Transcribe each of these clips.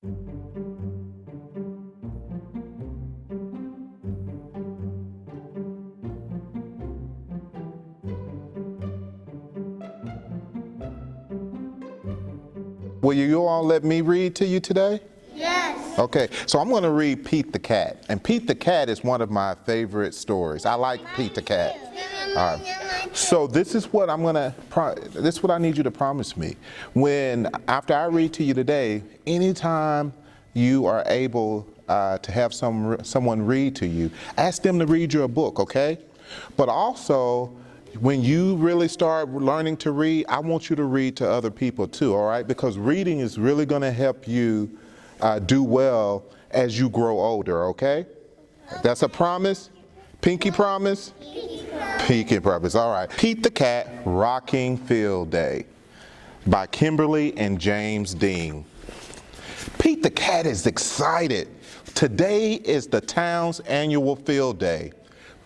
Will you all let me read to you today? Yes. Okay, so I'm going to read Pete the Cat. And Pete the Cat is one of my favorite stories. I like Pete the Cat. All right. So this is what I need you to promise me. After I read to you today, anytime you are able to have someone read to you, ask them to read you a book, okay? But also, when you really start learning to read, I want you to read to other people too, all right? Because reading is really going to help you do well as you grow older, okay? That's a promise? Pinky promise? Pinky promise, all right. Pete the Cat, Rocking Field Day by Kimberly and James Dean. Pete the Cat is excited. Today is the town's annual field day.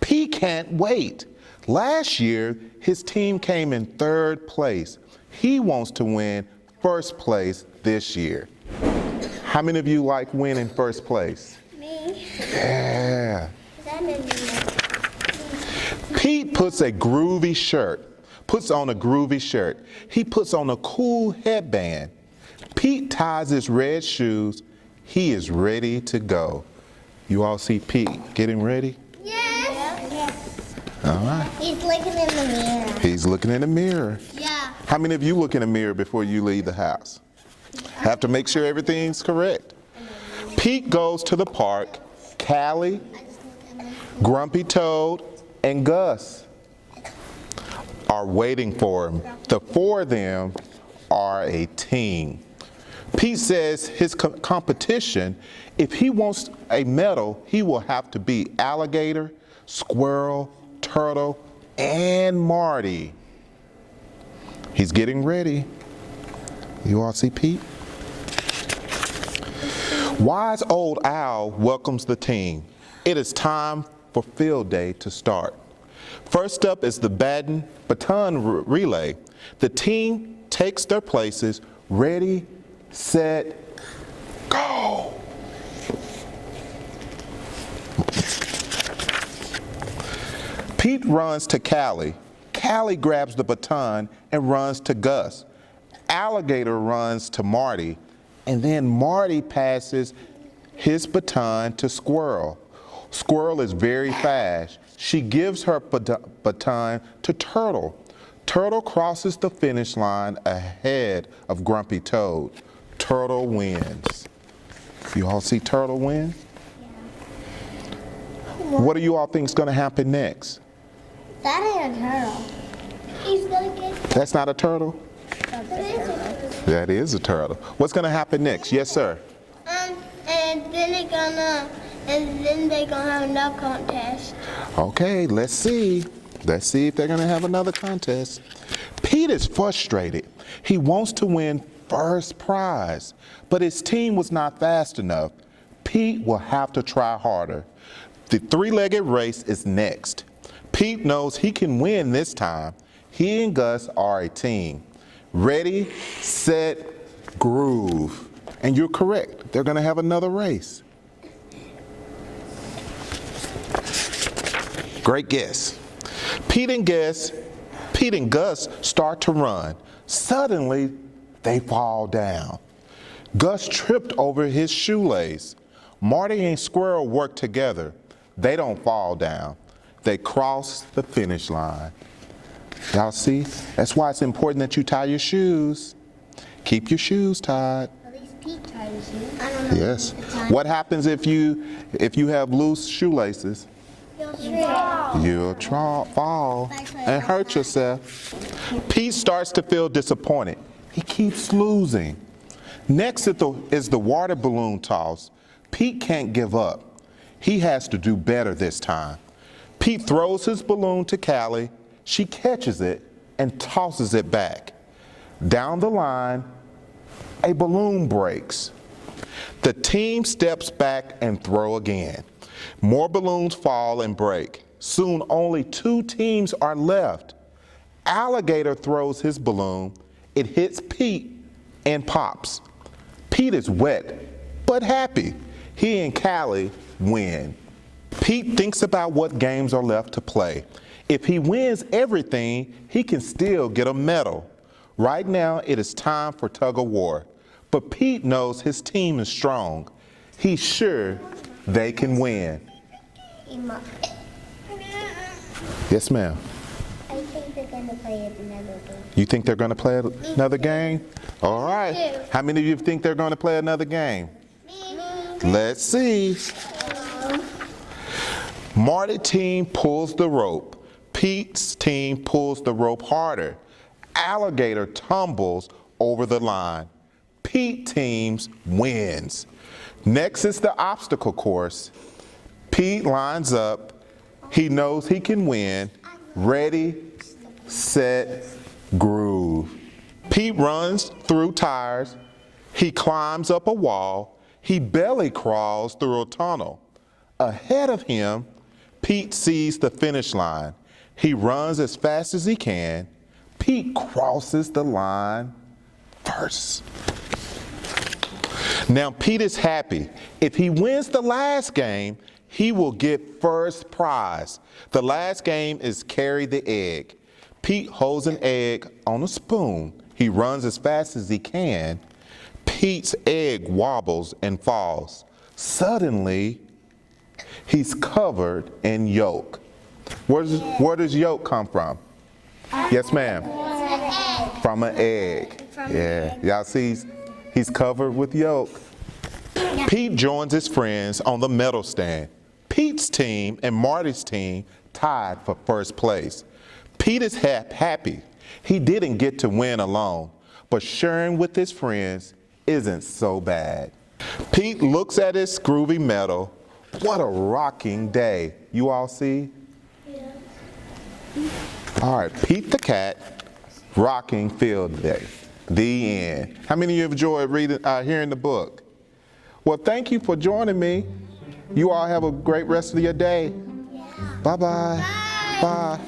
Pete can't wait. Last year, his team came in 3rd place. He wants to win 1st place this year. How many of you like winning 1st place? Me. Yeah. Pete puts on a groovy shirt. He puts on a cool headband. Pete ties his red shoes. He is ready to go. You all see Pete getting ready? Yes. All right. He's looking in the mirror. He's looking in the mirror. Yeah. How many of you look in the mirror before you leave the house? Have to make sure everything's correct. Pete goes to the park. Callie, Grumpy Toad, and Gus are waiting for him. The 4 of them are a team. Pete says his competition, if he wants a medal, he will have to beat Alligator, Squirrel, Turtle, and Marty. He's getting ready. You all see Pete? Wise Old Owl welcomes the team. It is time for field day to start. First up is the baton relay. The team takes their places. Ready, set, go. Pete runs to Callie. Callie grabs the baton and runs to Gus. Alligator runs to Marty, and then Marty passes his baton to Squirrel. Squirrel is very fast. She gives her baton to Turtle. Turtle crosses the finish line ahead of Grumpy Toad. Turtle wins. You all see Turtle win? Yeah. What do you all think is going to happen next? That ain't a turtle. He's gonna get. That's not a turtle? That is a turtle. What's going to happen next? Yes, sir. And then they're gonna have another contest. Okay, let's see. Let's see if they're going to have another contest. Pete is frustrated. He wants to win first prize, but his team was not fast enough. Pete will have to try harder. The 3-legged race is next. Pete knows he can win this time. He and Gus are a team. Ready, set, groove. And you're correct. They're going to have another race. Great guess. Pete and Gus start to run. Suddenly, they fall down. Gus tripped over his shoelace. Marty and Squirrel work together. They don't fall down. They cross the finish line. Y'all see? That's why it's important that you tie your shoes. Keep your shoes tied. At least Pete tied his shoes. I don't know. Yes. What happens if you have loose shoelaces? You'll fall and hurt yourself. Pete starts to feel disappointed. He keeps losing. Next is the water balloon toss. Pete can't give up. He has to do better this time. Pete throws his balloon to Callie. She catches it and tosses it back. Down the line, a balloon breaks. The team steps back and throw again. More balloons fall and break. Soon only 2 teams are left. Alligator throws his balloon. It hits Pete and pops. Pete is wet but happy. He and Callie win. Pete thinks about what games are left to play. If he wins everything, he can still get a medal. Right now, it is time for Tug of War. But Pete knows his team is strong. He's sure they can win. Yes, ma'am. I think they're going to play another game. You think they're going to play another game? All right. How many of you think they're going to play another game? Let's see. Marty's team pulls the rope. Pete's team pulls the rope harder. Alligator tumbles over the line. Pete's team wins. Next is the obstacle course. Pete lines up. He knows he can win. Ready, set, groove. Pete runs through tires. He climbs up a wall. He belly crawls through a tunnel. Ahead of him, Pete sees the finish line. He runs as fast as he can. Pete crosses the line first. Now Pete is happy. If he wins the last game, he will get first prize. The last game is carry the egg. Pete holds an egg on a spoon. He runs as fast as he can. Pete's egg wobbles and falls. Suddenly, he's covered in yolk. Where does yolk come from? Yes, ma'am. From an egg. Yeah, y'all see he's covered with yolk. Pete joins his friends on the medal stand. Pete's team and Marty's team tied for first place. Pete is happy. He didn't get to win alone, but sharing with his friends isn't so bad. Pete looks at his groovy medal. What a rocking day. You all see? Yeah. All right, Pete the Cat, rocking field day. The end. How many of you have enjoyed hearing the book? Well, thank you for joining me. You all have a great rest of your day. Yeah. Bye-bye. Bye.